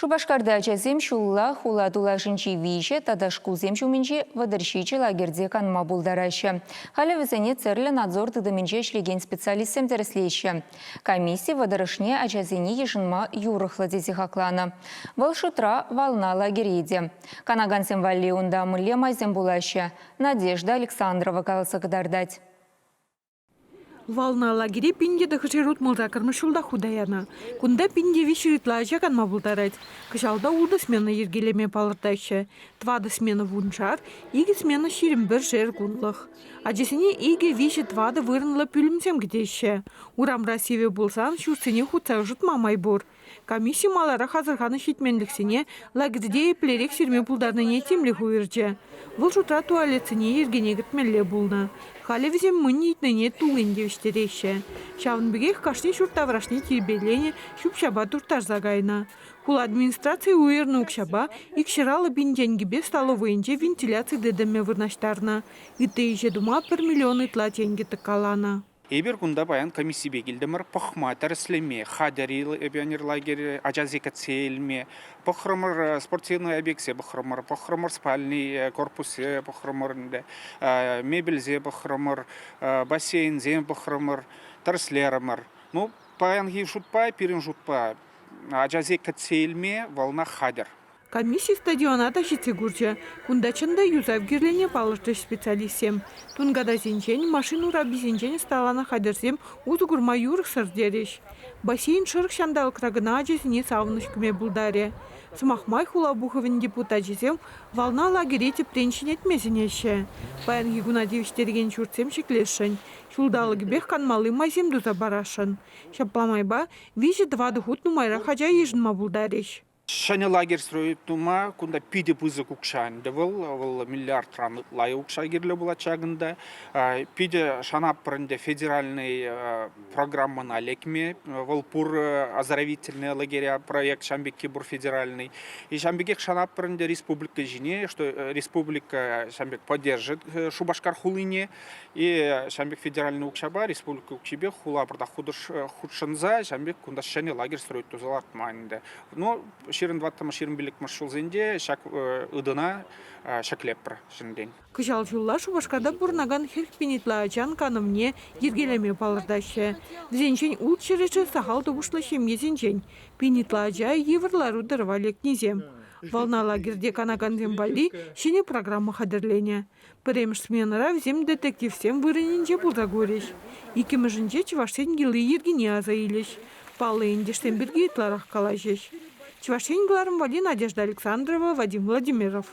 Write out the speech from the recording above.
Шубашкарда ачазем шулла хуладулашынчи виже тадашкузем шуменче вадырщиче лагерде канма булдараще. Халевізіне церлі надзор тыдымінче шлеген специалистсем дәріслейші. Комиссия вадырышне ачазені ешынма юрықлы дезе хақланы. Вал шутра волна лагереде. Канагансем валли унда мыле майзем булаще. Надежда Александрова калысыгдардать. Волна лагере пинде дохажирут мулзакармы шулда худаяна. Кунда пинде виширитла жаканма бултарать. Кышалда улда смена ергелеме палыртайшы. Твада смена вуншар, иги смена ширим бір жер гунлых. Ажесіне иги виши твада вырынла пүлімсем гдейші. Урам Россияве булсан шурсене худса жут мамай бур. Комиссия малара хазырханы шитменліксіне лагерде плерек сирме пулдарныне темлих уйырчы. Выл шутра туалетсіне ергене гітмелле булна. Халевізем мұнни итнене туғын девіштерейші. Шавынбегех кашни шуртаврашни тербелене шупшаба туртар загайна. Хул администрация уйырны укшаба икширалы бинтенгебе столовыйынче вентиляция дедеме вырнаштарна. Итейже дума 1 миллион итла тенге тыкалана. Эбер кунда баян комиссия бегилдемер похма тәрслеме, хадерил эбионер лагерь ажазика цельме, похромер спортивный объекте, похромер спальный корпус, похромер мебельзе, похромер бассейн, зем похромер тәрслеремер. Ну, баян гившутпа, пирин жутпа, ажазика цельме, волна хадер. Комиссия стадиона тащится гурча. Кундачында юзав гирлене палыртыш специалистем. Тунгада зенчен машину раби зенчен сталана хадерсем узугурма юрых сырдереш. Бассейн шырық шандалық рагына ажесіне савыныш күме бұлдаре. Смахмай хулабуховын депутатжесем волна лагерете преншін етмесінеші. Баян гигуна девіштерген шуртсем шеклешін. Шулдалығы бех канмалы майзем дуза барашын. Шапламайба вижі 2 дұхут нумайра хажа ежінма бұлдареш. Шане лагерь строит тума, кунда пиде пызы кукшан девыл, миллиард ран лай укша гирле была чагында. Пиде шанап пренде федеральный программа на лекме, волпур оздоровительный лагеря проект Шамбек Кибур федеральный. И Шамбек шанап пренде республика жине, что республика Шамбек поддержит Шубашкар хулине, и Шамбек федеральный укшаба, республика укчебе хула прода худшанза, Шамбек кунда шане лагерь строит тузалат майнде. Но Ширин 20 ширин билик маршрут зенде шак удана шаклеппр шенден. Кышал жулла Шубашкарда бурнаган херкпинитла ачан канымне ергелеме палырдашы. Зенчен улт шереші сахал тубушла шемге зенчен. Пинитла ача еврлару дырвалек незем. Волна лагерде канаган зембали шене программа хадерлене. Премш сменара взем детектив всем вырыненче булзагореш. Икемежінче чывашсен гилы ергене азаилеш. Палы индештен бірге итларах калажеш. Чувашень Гларм Надежда Александрова, Вадим Владимиров.